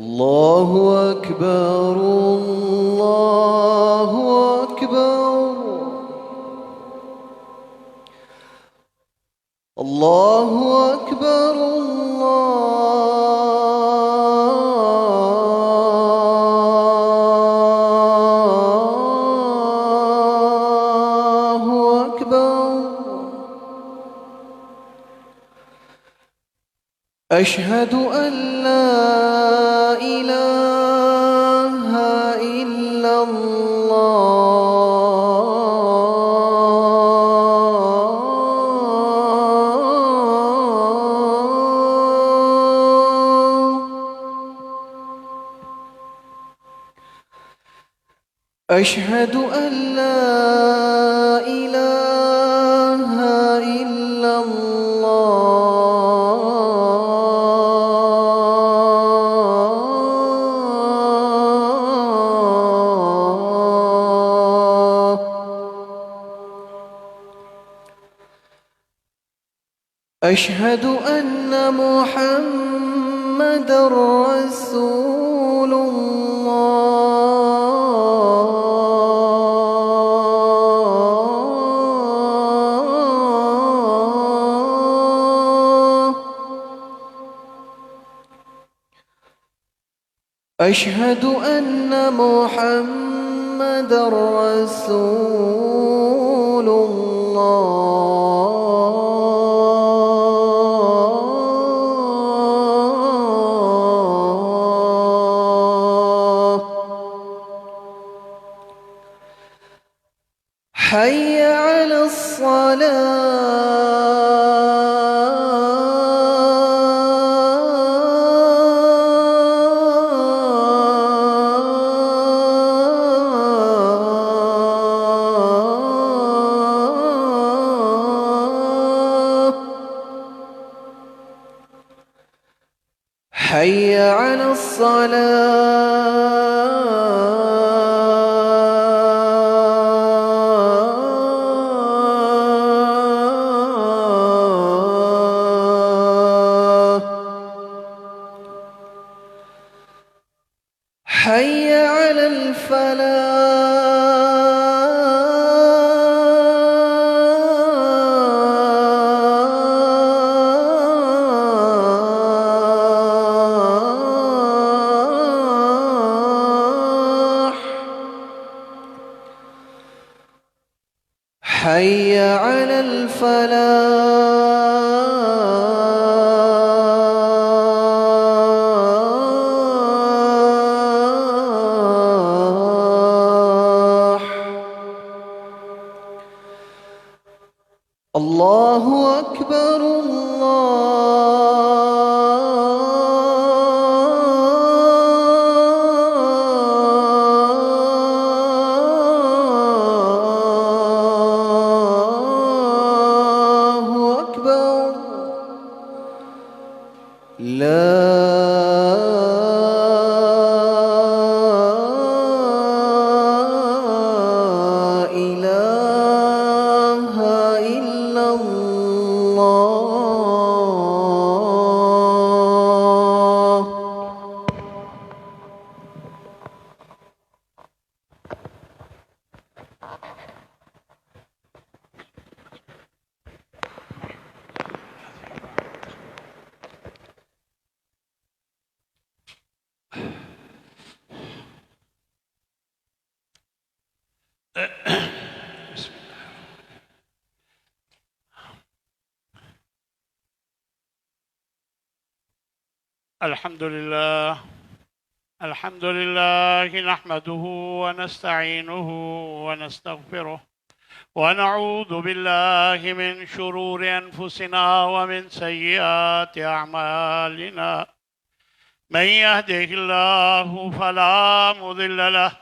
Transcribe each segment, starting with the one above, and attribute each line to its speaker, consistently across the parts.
Speaker 1: الله أكبر الله أكبر الله أكبر الله أكبر أشهد أن لا إله إلا الله أشهد أن لا إله إلا الله أشهد أن محمد رسول الله أشهد أن محمد رسول الله حي على الصلاة حي على الصلاة حي على الفلاح حي على الفلاح الله أكبر الله أكبر لا إله إلا الله
Speaker 2: الحمد لله نحمده ونستعينه ونستغفره ونعوذ بالله من شرور أنفسنا ومن سيئات أعمالنا من يهده الله فلا مضل له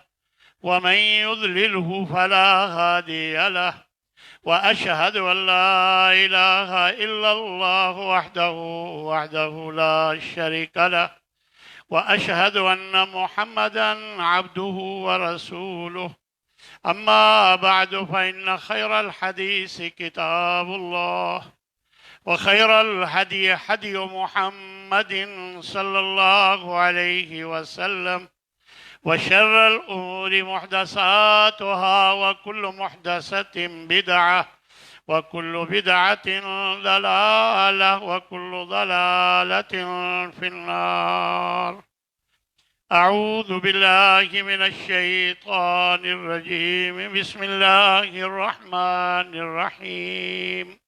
Speaker 2: ومن يضلله فلا هادي له وأشهد أن لا إله إلا الله وحده لا شريك له وأشهد أن محمدًا عبده ورسوله أما بعد فإن خير الحديث كتاب الله وخير الهدي هدي محمد محمد صلى الله عليه وسلم وشر الأمور محدثاتها وكل محدثة بدعة وكل بدعة ضلالة وكل ضلالة في النار. أعوذ بالله من الشيطان الرجيم. بسم الله الرحمن الرحيم.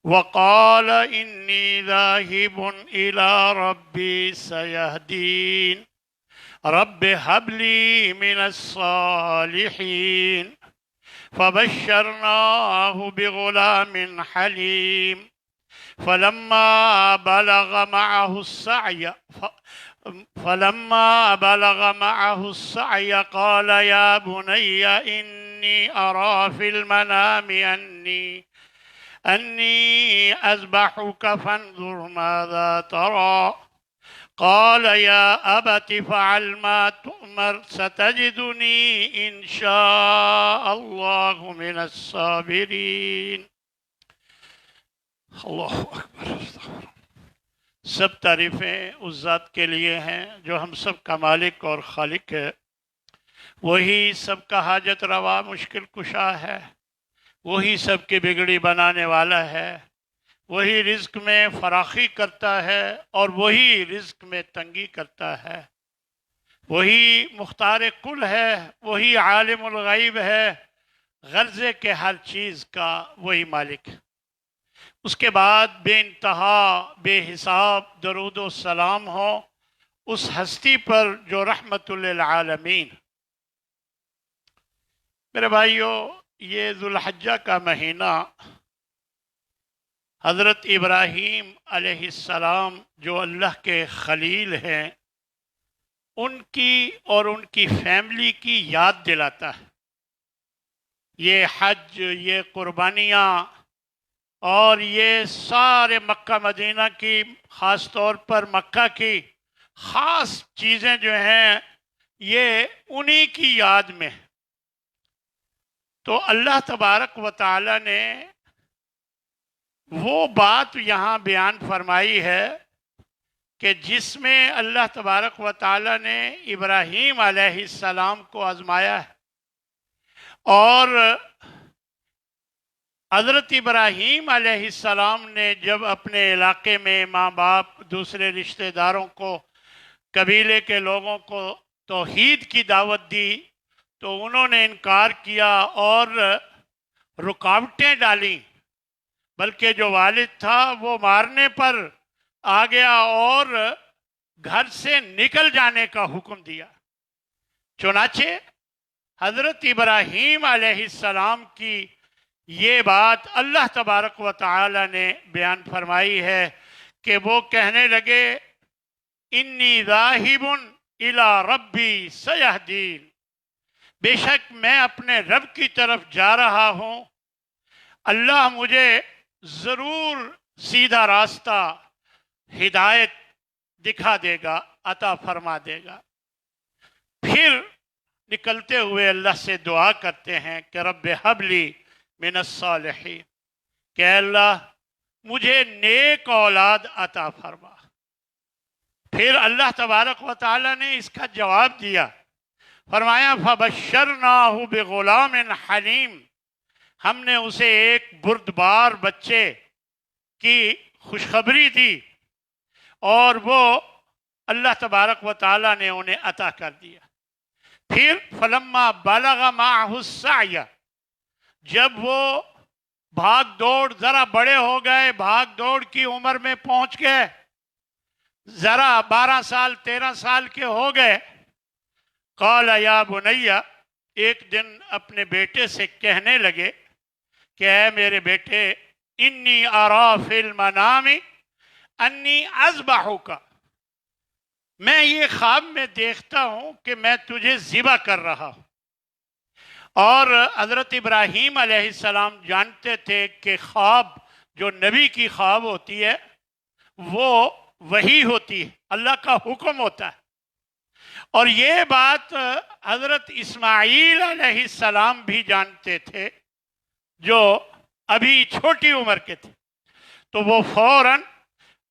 Speaker 2: وقال إني ذاهب إلى ربي سيهدين رب هب لي من الصالحين فبشرناه بغلام حليم فلما بلغ معه السعي قال يا بني إني أرى في المنام أني أذبحك فانظر ماذا ترى قال يا أبت فعل ما تؤمر ستجدني إن شاء الله من الصابرين. اللہ اکبر. سب تعریفیں اس ذات کے لیے ہیں جو ہم سب کا مالک اور خالق ہے. وہی سب کا حاجت روا مشکل کشا ہے. وہی سب کی بگڑی بنانے والا ہے. وہی رزق میں فراخی کرتا ہے اور وہی رزق میں تنگی کرتا ہے. وہی مختار کل ہے. وہی عالم الغیب ہے. غرضے کے ہر چیز کا وہی مالک ہے. اس کے بعد بے انتہا بے حساب درود و سلام ہو اس ہستی پر جو رحمت للعالمین. میرے بھائیو، یہ ذوالحجہ کا مہینہ حضرت ابراہیم علیہ السلام جو اللہ کے خلیل ہیں ان کی اور ان کی فیملی کی یاد دلاتا ہے. یہ حج، یہ قربانیاں اور یہ سارے مکہ مدینہ کی، خاص طور پر مکہ کی خاص چیزیں جو ہیں یہ انہی کی یاد میں. تو اللہ تبارک و تعالی نے وہ بات یہاں بیان فرمائی ہے کہ جس میں اللہ تبارک و تعالی نے ابراہیم علیہ السلام کو آزمایا ہے. اور حضرت ابراہیم علیہ السلام نے جب اپنے علاقے میں ماں باپ، دوسرے رشتہ داروں کو، قبیلے کے لوگوں کو توحید کی دعوت دی تو انہوں نے انکار کیا اور رکاوٹیں ڈالیں. بلکہ جو والد تھا وہ مارنے پر آ گیا اور گھر سے نکل جانے کا حکم دیا. چنانچہ حضرت ابراہیم علیہ السلام کی یہ بات اللہ تبارک و تعالی نے بیان فرمائی ہے کہ وہ کہنے لگے انی ذاہب الی ربی سیہدین، بے شک میں اپنے رب کی طرف جا رہا ہوں، اللہ مجھے ضرور سیدھا راستہ، ہدایت دکھا دے گا، عطا فرما دے گا. پھر نکلتے ہوئے اللہ سے دعا کرتے ہیں کہ رب ہب لی من الصالحین، کہ اللہ مجھے نیک اولاد عطا فرما. پھر اللہ تبارک و تعالی نے اس کا جواب دیا، فرمایا فبشرناہ بغلام حلیم، ہم نے اسے ایک بردبار بچے کی خوشخبری دی اور وہ اللہ تبارک و تعالی نے انہیں عطا کر دیا. پھر فلما بلغ معہ السعی، جب وہ بھاگ دوڑ، ذرا بڑے ہو گئے، بھاگ دوڑ کی عمر میں پہنچ گئے، ذرا 12 سال 13 سال کے ہو گئے، قال یا بنی، ایک دن اپنے بیٹے سے کہنے لگے کہ اے میرے بیٹے، انی ارا فی المنام انی اذبحک، میں یہ خواب میں دیکھتا ہوں کہ میں تجھے ذبح کر رہا ہوں. اور حضرت ابراہیم علیہ السلام جانتے تھے کہ خواب جو نبی کی خواب ہوتی ہے وہ وحی ہوتی ہے، اللہ کا حکم ہوتا ہے. اور یہ بات حضرت اسماعیل علیہ السلام بھی جانتے تھے جو ابھی چھوٹی عمر کے تھے. تو وہ فوراً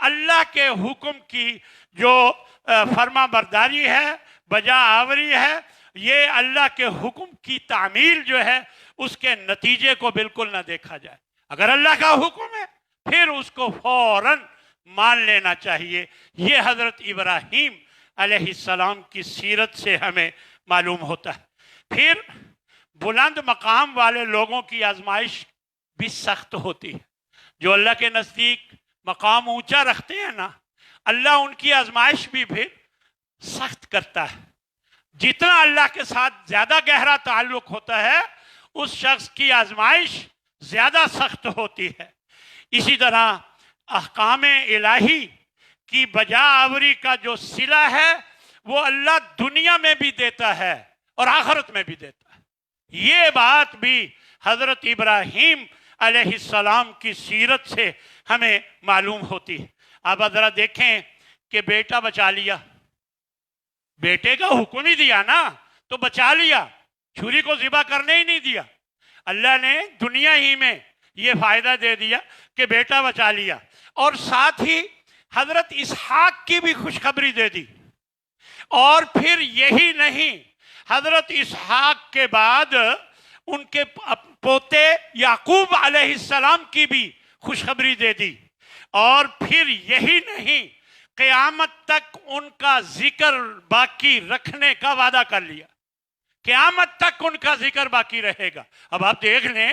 Speaker 2: اللہ کے حکم کی جو فرما برداری ہے، بجا آوری ہے، یہ اللہ کے حکم کی تعمیل جو ہے اس کے نتیجے کو بالکل نہ دیکھا جائے۔ اگر اللہ کا حکم ہے پھر اس کو فوراً مان لینا چاہیے۔ یہ حضرت ابراہیم علیہ السلام کی سیرت سے ہمیں معلوم ہوتا ہے۔ پھر بلند مقام والے لوگوں کی آزمائش بھی سخت ہوتی ہے۔ جو اللہ کے نزدیک مقام اونچا رکھتے ہیں نا، اللہ ان کی آزمائش بھی پھر سخت کرتا ہے۔ جتنا اللہ کے ساتھ زیادہ گہرا تعلق ہوتا ہے اس شخص کی آزمائش زیادہ سخت ہوتی ہے۔ اسی طرح احکام الہی کی بجا آوری کا جو صلہ ہے وہ اللہ دنیا میں بھی دیتا ہے اور آخرت میں بھی دیتا ہے۔ یہ بات بھی حضرت ابراہیم علیہ السلام کی سیرت سے ہمیں معلوم ہوتی ہے۔ آپ ذرا دیکھیں کہ بیٹا بچا لیا، بیٹے کا حکم ہی دیا نا تو بچا لیا، چھری کو ذبح کرنے ہی نہیں دیا۔ اللہ نے دنیا ہی میں یہ فائدہ دے دیا کہ بیٹا بچا لیا، اور ساتھ ہی حضرت اسحاق کی بھی خوشخبری دے دی۔ اور پھر یہی نہیں، حضرت اسحاق کے بعد ان کے پوتے یعقوب علیہ السلام کی بھی خوشخبری دے دی۔ اور پھر یہی نہیں، قیامت تک ان کا ذکر باقی رکھنے کا وعدہ کر لیا۔ قیامت تک ان کا ذکر باقی رہے گا۔ اب آپ دیکھ لیں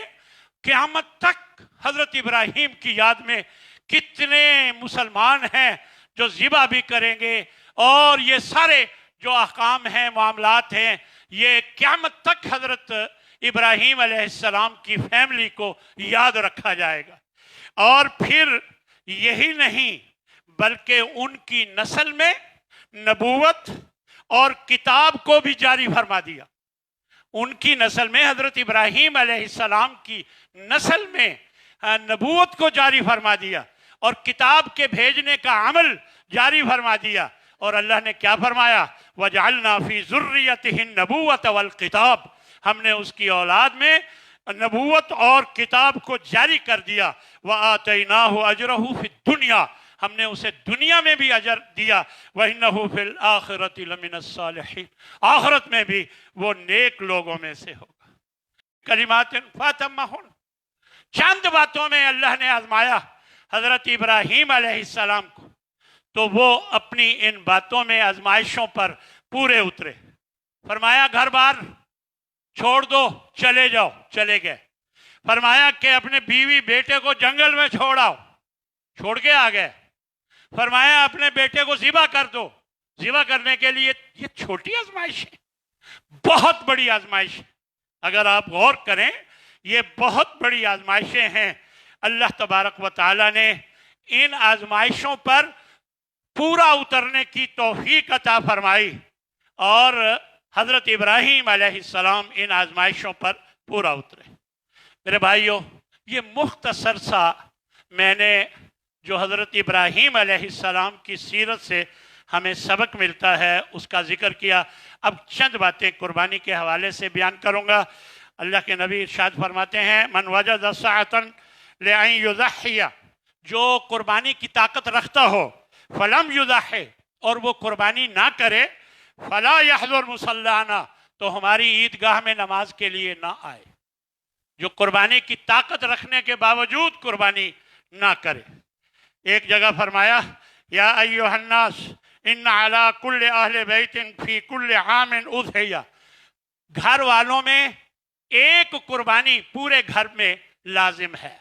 Speaker 2: قیامت تک حضرت ابراہیم کی یاد میں کتنے مسلمان ہیں جو ذبح بھی کریں گے، اور یہ سارے جو احکام ہیں، معاملات ہیں، یہ قیامت تک حضرت ابراہیم علیہ السلام کی فیملی کو یاد رکھا جائے گا۔ اور پھر یہی نہیں بلکہ ان کی نسل میں نبوت اور کتاب کو بھی جاری فرما دیا۔ ان کی نسل میں، حضرت ابراہیم علیہ السلام کی نسل میں نبوت کو جاری فرما دیا اور کتاب کے بھیجنے کا عمل جاری فرما دیا۔ اور اللہ نے کیا فرمایا؟ وَجَعَلْنَا فِي ذُرِّيَّتِهِ النَّبُوَّةَ وَالْكِتَابَ، ہم نے اس کی اولاد میں نبوت اور کتاب کو جاری کر دیا۔ وَآتَيْنَاهُ أَجْرَهُ فِي الدُّنْيَا، ہم نے اسے دنیا میں بھی اجر دیا۔ وَإِنَّهُ فِي الْآخِرَةِ لَمِنَ الصَّالِحِينَ، آخرت میں بھی وہ نیک لوگوں میں سے ہوگا۔ کلمات فاتمہن، چند باتوں میں اللہ نے آزمایا حضرت ابراہیم علیہ السلام کو، تو وہ اپنی ان باتوں میں آزمائشوں پر پورے اترے۔ فرمایا گھر بار چھوڑ دو، چلے جاؤ، چلے گئے۔ فرمایا کہ اپنے بیوی بیٹے کو جنگل میں چھوڑ آؤ، چھوڑ کے آ گئے۔ فرمایا اپنے بیٹے کو ذبح کر دو، ذبح کرنے کے لیے۔ یہ چھوٹی آزمائش ہے، بہت بڑی آزمائش ہے۔ اگر آپ غور کریں یہ بہت بڑی آزمائشیں ہیں۔ اللہ تبارک و تعالیٰ نے ان آزمائشوں پر پورا اترنے کی توفیق عطا فرمائی، اور حضرت ابراہیم علیہ السلام ان آزمائشوں پر پورا اترے۔ میرے بھائیوں، یہ مختصر سا میں نے جو حضرت ابراہیم علیہ السلام کی سیرت سے ہمیں سبق ملتا ہے اس کا ذکر کیا۔ اب چند باتیں قربانی کے حوالے سے بیان کروں گا۔ اللہ کے نبی ارشاد فرماتے ہیں من وجد ساعة لأن يضحي، جو قربانی کی طاقت رکھتا ہو، فلم یضحی، اور وہ قربانی نہ کرے، فلا یحضر مصلانا، تو ہماری عیدگاہ میں نماز کے لیے نہ آئے۔ جو قربانی کی طاقت رکھنے کے باوجود قربانی نہ کرے۔ ایک جگہ فرمایا یا ایھا الناس ان علی کل اہل بیت فی کل عام اضحیہ، گھر والوں میں ایک قربانی پورے گھر میں لازم ہے۔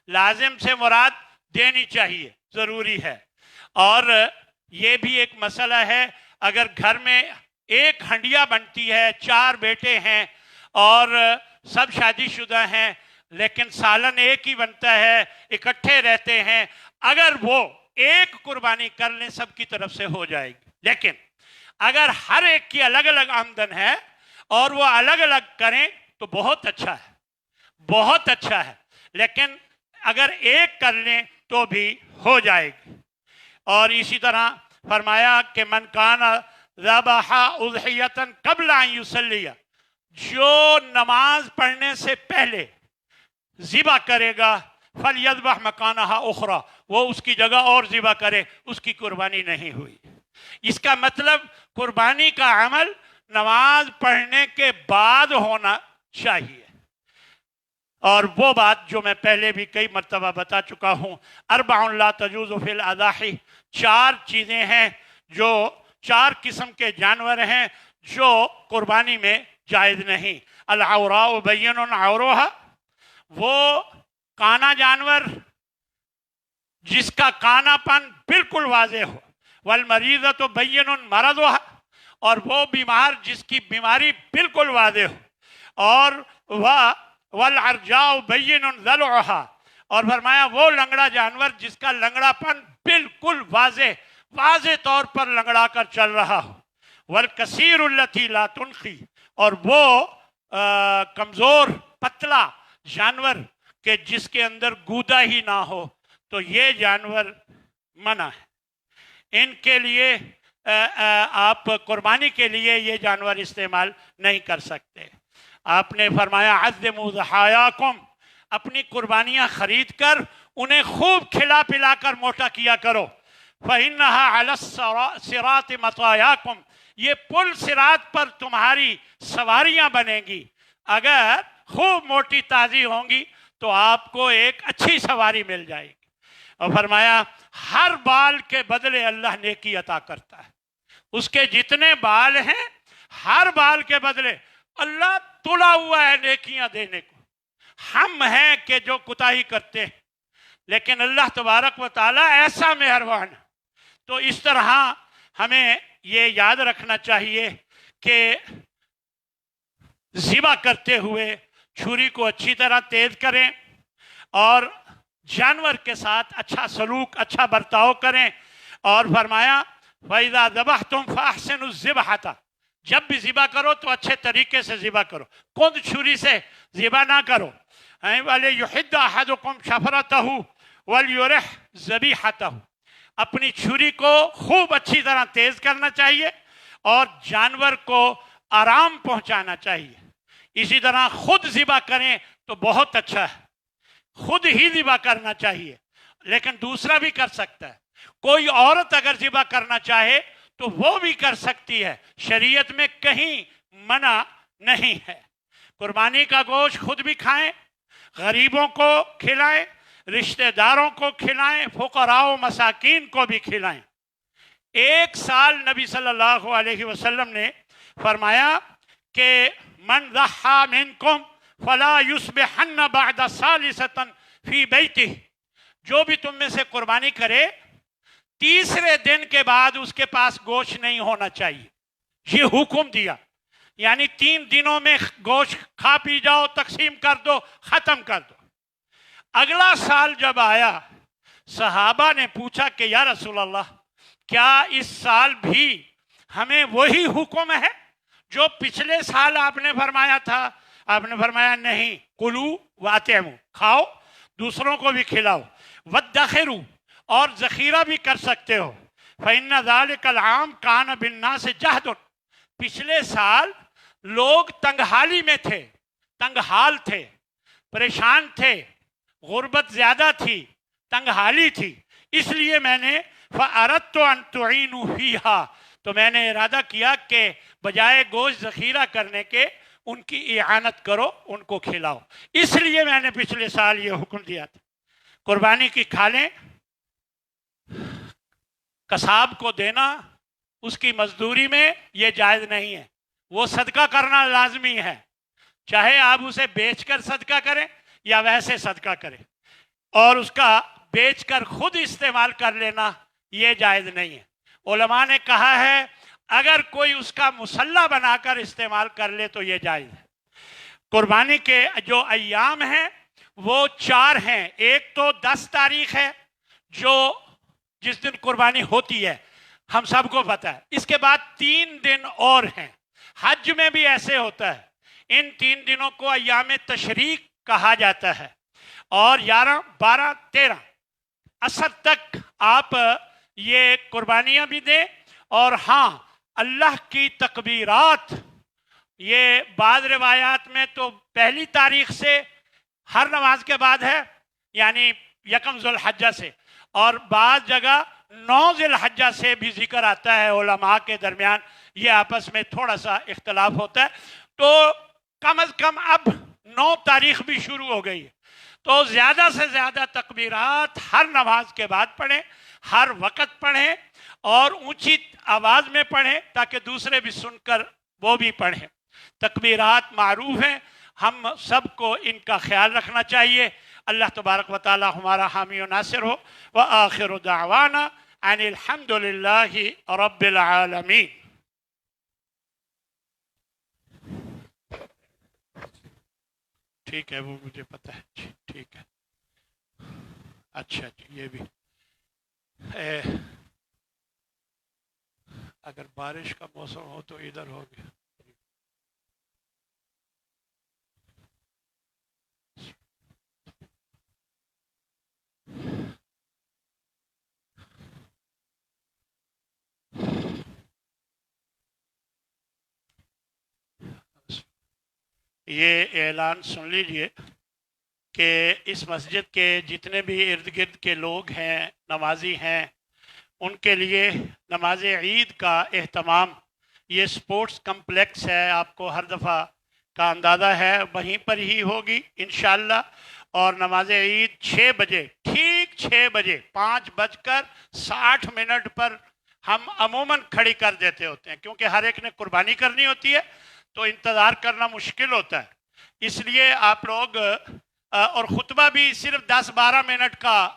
Speaker 2: لازم سے مراد دینی چاہیے، ضروری ہے۔ اور یہ بھی ایک مسئلہ ہے، اگر گھر میں ایک ہنڈیا بنتی ہے، 4 بیٹے ہیں اور سب شادی شدہ ہیں، لیکن سالن ایک ہی بنتا ہے، اکٹھے رہتے ہیں، اگر وہ ایک قربانی کر لیں سب کی طرف سے ہو جائے گی۔ لیکن اگر ہر ایک کی الگ الگ آمدن ہے اور وہ الگ الگ کریں تو بہت اچھا ہے، بہت اچھا ہے، لیکن اگر ایک کر لیں تو بھی ہو جائے گی۔ اور اسی طرح فرمایا کہ من کان ذبح اضحیۃ قبل ان یصلی، جو نماز پڑھنے سے پہلے ذبح کرے گا، فلیذبح مکانہا اخری، وہ اس کی جگہ اور ذبح کرے، اس کی قربانی نہیں ہوئی۔ اس کا مطلب قربانی کا عمل نماز پڑھنے کے بعد ہونا چاہیے، اور وہ بات جو میں پہلے بھی کئی مرتبہ بتا چکا ہوں، اربع لا تجوز فی الاضاحی، 4 چیزیں ہیں، جو 4 قسم کے جانور ہیں جو قربانی میں جائز نہیں۔ العوراء بین عورها، وہ کانا جانور جس کا کانا پن بالکل واضح ہو، والمریضۃ بین مرضها، اور وہ بیمار جس کی بیماری بالکل واضح ہو، اور والعرجاء بین ضلعها، اور فرمایا وہ لنگڑا جانور جس کا لنگڑا پن بالکل واضح طور پر لنگڑا کر چل رہا ہو، والکثیر التی لا تنخی، اور وہ کمزور پتلا جانور کہ جس کے اندر گودا ہی نہ ہو، تو یہ جانور منع ہے۔ ان کے لیے آپ قربانی کے لیے یہ جانور استعمال نہیں کر سکتے۔ آپ نے فرمایا عظموا ضحایاکم، اپنی قربانیاں خرید کر انہیں خوب کھلا پلا کر موٹا کیا کرو۔ فإنها علی الصراط مطایاکم، یہ پل صراط پر تمہاری سواریاں بنیں گی۔ اگر خوب موٹی تازی ہوں گی تو آپ کو ایک اچھی سواری مل جائے گی۔ اور فرمایا ہر بال کے بدلے اللہ نیکی عطا کرتا ہے، اس کے جتنے بال ہیں ہر بال کے بدلے اللہ تلا ہوا ہے نیکیاں دینے کو۔ ہم ہیں کہ جو کوتاہی کرتے ہیں، لیکن اللہ تبارک و تعالیٰ ایسا مہربان ہے۔ تو اس طرح ہمیں یہ یاد رکھنا چاہیے کہ ذبح کرتے ہوئے چھری کو اچھی طرح تیز کریں، اور جانور کے ساتھ اچھا سلوک، اچھا برتاؤ کریں۔ اور فرمایا فَإِذَا ذَبَحْتُمْ فَأَحْسِنُوا الذِّبْحَةَ، جب بھی ذبح کرو تو اچھے طریقے سے ذبح کرو، کند چھری سے ذبح نہ کرو۔ وَلْيُحِدَّ أَحَدُكُمْ شَفْرَتَهُ وَلْيُرِحْ ذَبِيحَتَهُ، اپنی چھری کو خوب اچھی طرح تیز کرنا چاہیے اور جانور کو آرام پہنچانا چاہیے۔ اسی طرح خود ذبح کریں تو بہت اچھا ہے، خود ہی ذبح کرنا چاہیے، لیکن دوسرا بھی کر سکتا ہے۔ کوئی عورت اگر ذبح کرنا چاہے تو وہ بھی کر سکتی ہے، شریعت میں کہیں منع نہیں ہے۔ قربانی کا گوشت خود بھی کھائیں، غریبوں کو کھلائیں، رشتہ داروں کو کھلائیں، فقراء و مساکین کو بھی کھلائیں۔ 1 سال نبی صلی اللہ علیہ وسلم نے فرمایا کہ من ضحى منکم فلا یصبحن بعد ثالثة فی بیتہ، جو بھی تم میں سے قربانی کرے 3رے دن کے بعد اس کے پاس گوشت نہیں ہونا چاہیے۔ یہ حکم دیا، یعنی 3 دنوں میں گوشت کھا پی جاؤ، تقسیم کر دو، ختم کر دو۔ اگلا سال جب آیا، صحابہ نے پوچھا کہ یا رسول اللہ، کیا اس سال بھی ہمیں وہی حکم ہے جو پچھلے سال آپ نے فرمایا تھا؟ آپ نے فرمایا نہیں، کلو واطعموا، کھاؤ، دوسروں کو بھی کھلاؤ، وادخروا، اور ذخیرہ بھی کر سکتے ہو۔ فإن ذلك العام كان بالناس جہد، پچھلے سال لوگ تنگحالی میں تھے، تنگحال تھے، پریشان تھے، غربت زیادہ تھی، تنگحالی تھی، اس لیے میں نے فَأَرَدْتُ أَن تُعِينُوا فِيهَا، تو میں نے ارادہ کیا کہ بجائے گوشت ذخیرہ کرنے کے ان کی اعانت کرو، ان کو کھلاؤ، اس لیے میں نے پچھلے سال یہ حکم دیا تھا۔ قربانی کی کھالیں، قصاب کو دینا اس کی مزدوری میں یہ جائز نہیں ہے، وہ صدقہ کرنا لازمی ہے، چاہے آپ اسے بیچ کر صدقہ کریں یا ویسے صدقہ کریں، اور اس کا بیچ کر خود استعمال کر لینا یہ جائز نہیں ہے۔ علماء نے کہا ہے اگر کوئی اس کا مسلح بنا کر استعمال کر لے تو یہ جائز ہے۔ قربانی کے جو ایام ہیں وہ 4 ہیں، ایک تو 10 تاریخ ہے جو جس دن قربانی ہوتی ہے، ہم سب کو پتہ ہے۔ اس کے بعد 3 دن اور ہیں، حج میں بھی ایسے ہوتا ہے، ان 3 دنوں کو ایام تشریق کہا جاتا ہے، اور 11 12 13 عصر تک آپ یہ قربانیاں بھی دیں، اور ہاں اللہ کی تکبیرات، یہ بعض روایات میں تو پہلی تاریخ سے ہر نماز کے بعد ہے، یعنی یکم ذوالحجہ سے، اور بعض جگہ 9 ذی الحجہ سے بھی ذکر آتا ہے علماء کے درمیان، یہ آپس میں تھوڑا سا اختلاف ہوتا ہے۔ تو کم از کم اب 9 تاریخ بھی شروع ہو گئی ہے، تو زیادہ سے زیادہ تکبیرات ہر نماز کے بعد پڑھیں، ہر وقت پڑھیں اور اونچی آواز میں پڑھیں تاکہ دوسرے بھی سن کر وہ بھی پڑھیں۔ تکبیرات معروف ہیں، ہم سب کو ان کا خیال رکھنا چاہیے۔ اللہ تبارک و تعالی ہمارا حامی و ناصر ہو۔ وآخر دعوانا ان الحمد للہ رب العالمین۔ ٹھیک ہے، وہ مجھے پتہ ہے جی، ٹھیک ہے۔ اچھا جی، یہ بھی اگر بارش کا موسم ہو تو ادھر ہو گیا۔ یہ اعلان سن لیجئے کہ اس مسجد کے جتنے بھی ارد گرد کے لوگ ہیں، نمازی ہیں، ان کے لیے نماز عید کا اہتمام، یہ سپورٹس کمپلیکس ہے، آپ کو ہر دفعہ کا اندازہ ہے، وہیں پر ہی ہوگی انشاءاللہ۔ اور نماز عید 6 بجے، ٹھیک 6 بجے 5:60 پر ہم عموماً کھڑی کر دیتے ہوتے ہیں، کیونکہ ہر ایک نے قربانی کرنی ہوتی ہے تو انتظار کرنا مشکل ہوتا ہے۔ اس لیے آپ لوگ اور خطبہ بھی صرف 10-12 منٹ کا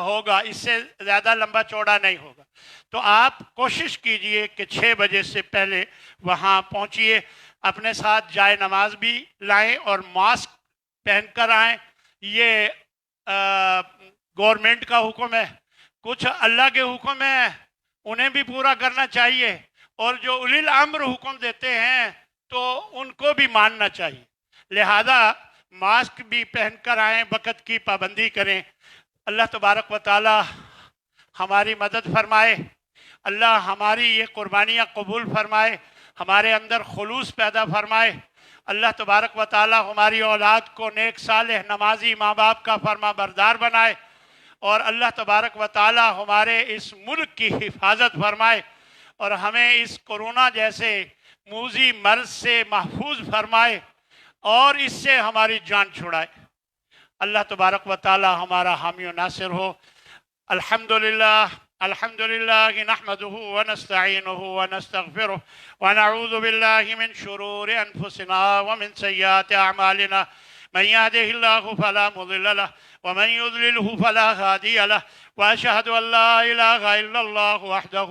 Speaker 2: ہوگا، اس سے زیادہ لمبا چوڑا نہیں ہوگا۔ تو آپ کوشش کیجئے کہ 6 بجے سے پہلے وہاں پہنچیے، اپنے ساتھ جائے نماز بھی لائیں اور ماسک پہن کر آئیں۔ یہ گورنمنٹ کا حکم ہے، کچھ اللہ کے حکم ہیں، انہیں بھی پورا کرنا چاہیے، اور جو اولی الامر حکم دیتے ہیں تو ان کو بھی ماننا چاہیے۔ لہذا ماسک بھی پہن کر آئیں، وقت کی پابندی کریں۔ اللہ تبارک و تعالی ہماری مدد فرمائے، اللہ ہماری یہ قربانیاں قبول فرمائے، ہمارے اندر خلوص پیدا فرمائے۔ اللہ تبارک و تعالی ہماری اولاد کو نیک صالح نمازی ماں باپ کا فرما بردار بنائے، اور اللہ تبارک و تعالی ہمارے اس ملک کی حفاظت فرمائے، اور ہمیں اس کورونا جیسے موذی مرض سے محفوظ فرمائے، اور اس سے ہماری جان چھڑائے۔ اللہ تبارک و تعالی ہمارا حامی و ناصر ہو۔ الحمدللہ نحمده ونستعینه ونستغفره ونعوذ باللہ من شرور انفسنا ومن سیئات اعمالنا، من يهده الله فلا مضل له ومن يضلله فلا هادي له، واشهد ان لا اله الا الله وحده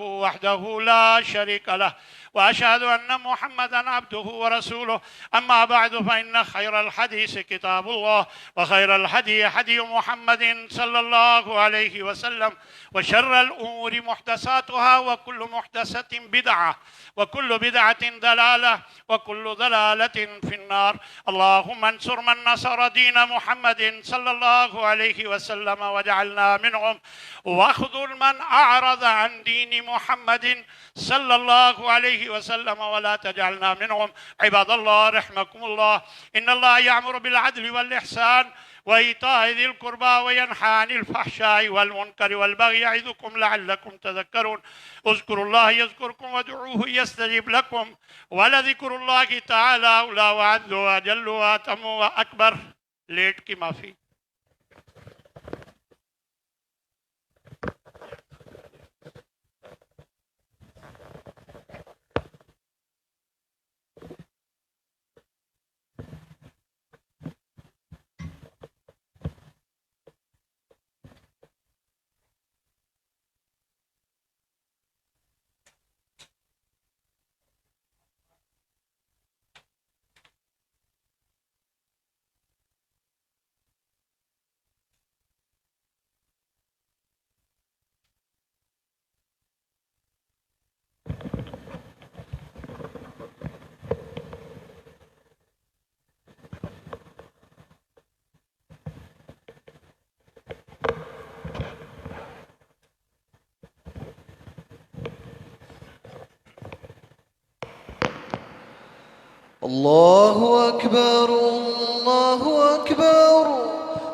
Speaker 2: لا شريك له، واشهد ان محمدا عبده ورسوله. اما بعد فان خير الحديث كتاب الله، وخير الهدي هدي محمد صلى الله عليه وسلم، وشر الامور محدثاتها، وكل محدثة بدعة، وكل بدعة ضلالة، وكل ضلالة في النار. اللهم انصر من نصر دين محمد صلى الله عليه وسلم واجعلنا منهم، واخذل من أعرض عن دين محمد صلى الله عليه وسلم ولا تجعلنا منهم. عباد الله رحمكم الله، إن الله يأمر بالعدل والإحسان وإيتاء ذي القربى وينهى عن الفحشاء والمنكر والبغي يعظكم لعلكم تذكرون. اذكروا الله يذكركم وادعوه يستجب لكم، ولذكر الله تعالى أعلى وأعز وأجل وأتم وأكبر. لیٹ کی معافی۔
Speaker 1: الله أكبر الله أكبر،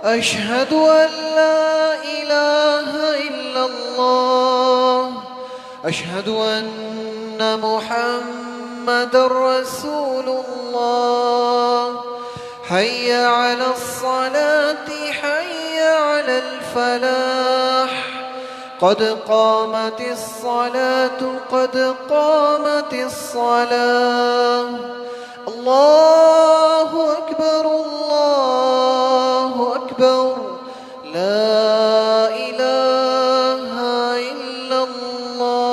Speaker 1: أشهد أن لا إله إلا أشهد أن محمد رسول الله. حي على الصلاة حي على الفلاح. قد قامت الصلاة قد قامت الصلاة. الله أكبر الله أكبر. لا إله إلا الله.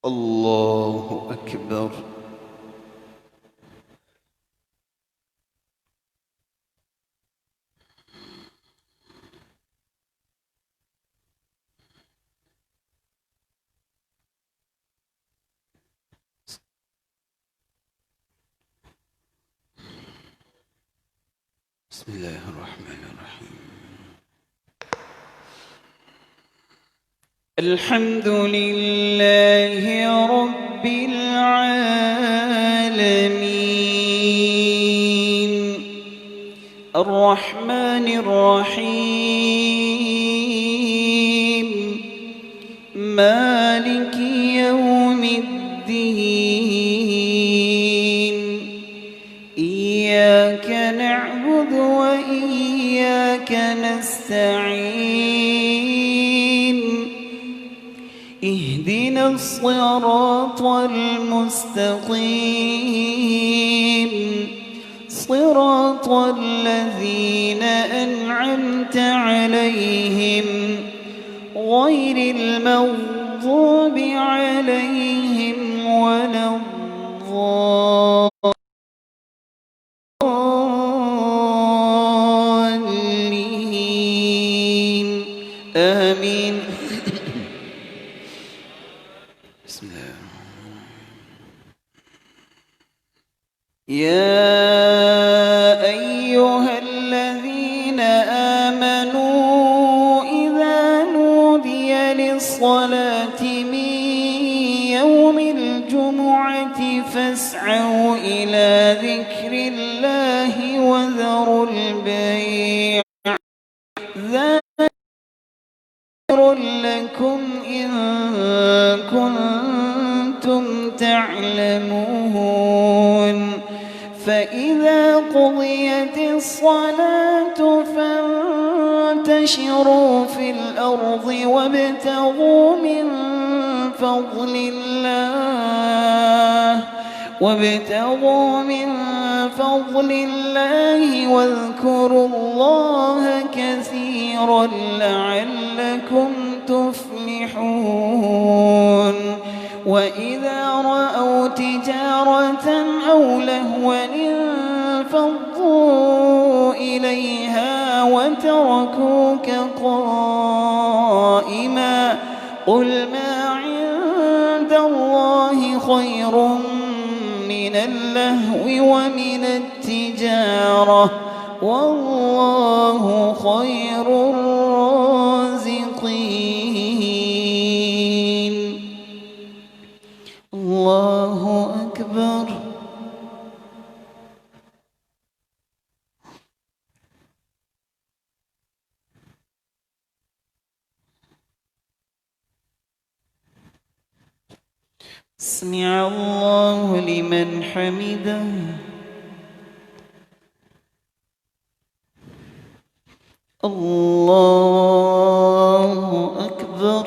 Speaker 1: الله أكبر. بسم الله الرحمن الرحيم.
Speaker 3: الحمد لله رب العالمين الرحمن الرحيم مالك يوم الدين. إياك نعبد وإياك نستعين. اهدنا الصراط المستقيم صراط الذين أنعمت عليهم غير المغضوب عليهم ولا الضالين. آمين.
Speaker 1: بسم الله.
Speaker 3: يا أيها الذين آمنوا إذا نودي للصلاة من يوم الجمعة فاسعوا إلى ذكر الله وذروا البيع ذلك خير لكم إن كنتم تعلمون. فإذا قضيت الصلاة فانتشروا في الأرض وابتغوا من فضل الله واذكروا الله كثيرا لعلكم تفلحون. وإذا رأوا تجارة أو لهوا انفضوا إليها وتركوك قائما. قل ما عند الله خير من اللهو ومن التجارة والله خير الرازقين. الله أكبر. سمع الله لمن حمده. الله أكبر.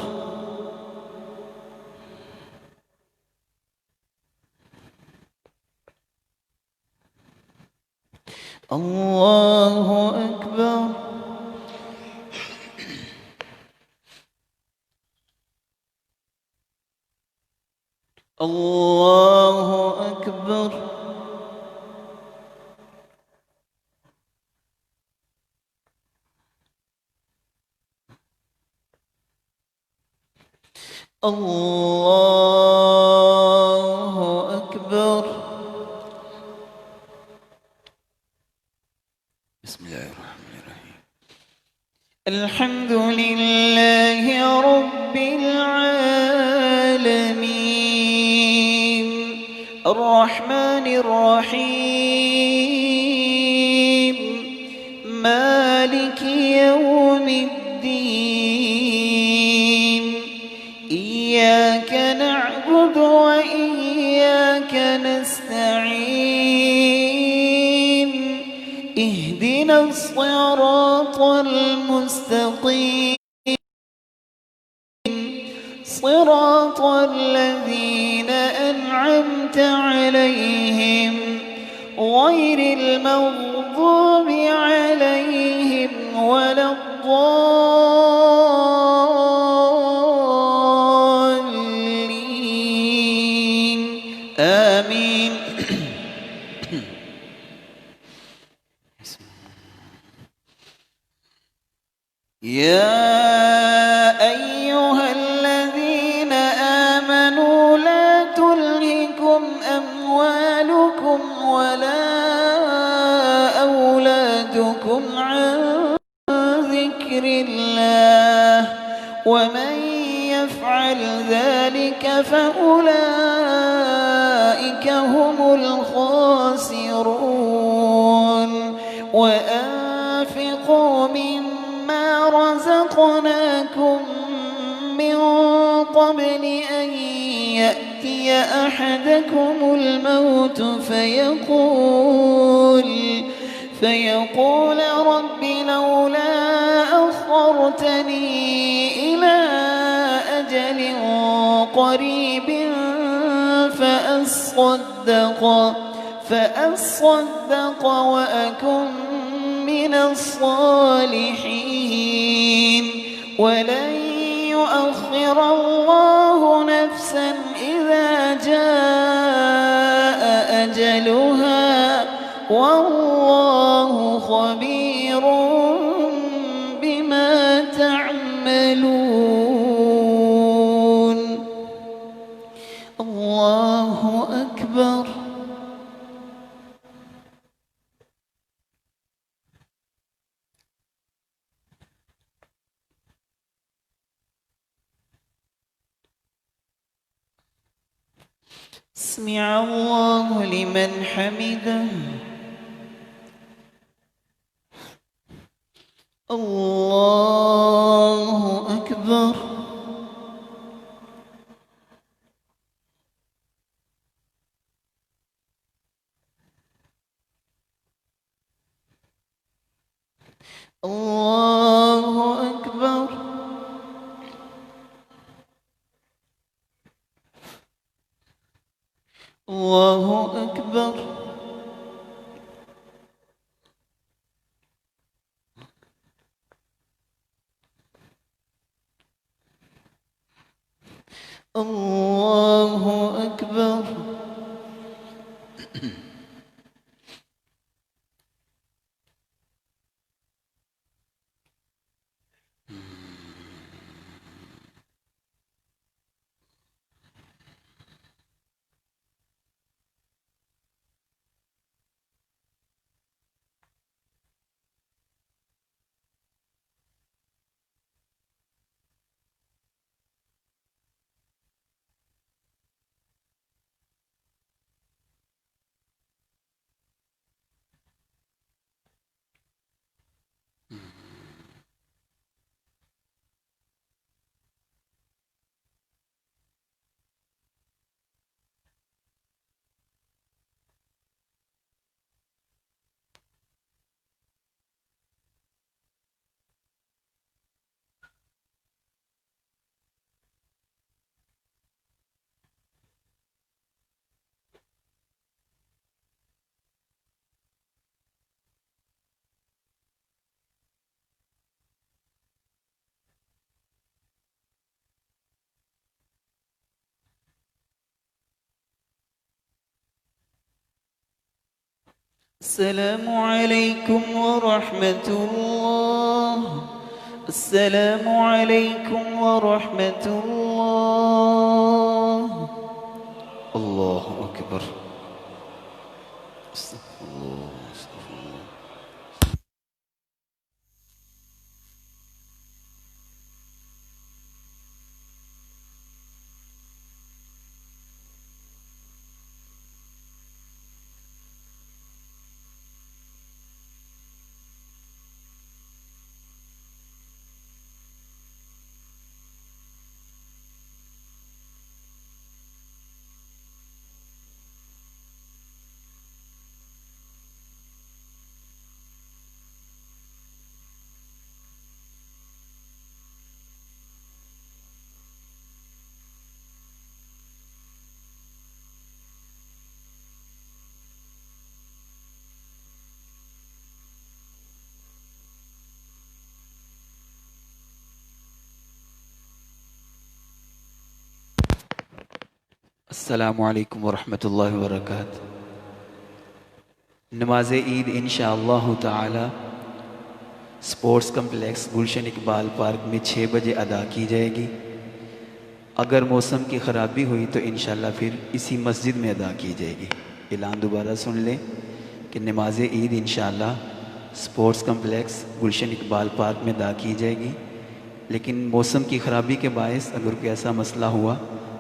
Speaker 3: الله أكبر. الله أكبر. الله أكبر.
Speaker 1: بسم الله الرحمن الرحيم.
Speaker 3: الحمد لله رب العالمين الرحمن الرحيم مالك يوم الدين إياك نعبد وإياك نستعين اهدنا الصراط المستقيم صراط الذين أنعمت عليهم غير المغضوب عليهم ولا الضالين آمين. يا أيها الذين آمنوا لا تلهكم أموالكم ولا أولادكم عن ذكر الله ومن يفعل ذلك فأولئك هم الخاسرون. وأنفقوا مما رزقناكم من قبل أن يأتي أحدكم الموت فيقول رب لولا أخرتني إلى أجل قريب فأصدق وأكن من الصالحين ولن يؤخر الله نفسا إذا جاء أجلها والله خبير بما تعملون. الله أكبر. سمع الله لمن حمده. الله أكبر. الله أكبر. الله أكبر. الله أكبر. السلام عليكم ورحمة الله. السلام عليكم ورحمة الله. الله أكبر. استغفر الله استغفر الله. السلام علیکم ورحمۃ اللہ وبرکاتہ۔ نماز عید انشاءاللہ تعالی sports complex Gulshan Iqbal park میں 6 بجے ادا کی جائے گی۔ اگر موسم کی خرابی ہوئی تو انشاءاللہ پھر اسی مسجد میں ادا کی جائے گی۔ اعلان دوبارہ سن لیں کہ نماز عید انشاءاللہ sports complex Gulshan Iqbal park میں ادا کی جائے گی، لیکن موسم کی خرابی کے باعث اگر کوئی ایسا مسئلہ ہوا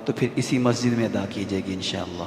Speaker 3: تو پھر اسی مسجد میں ادا کی جائے گی انشاءاللہ۔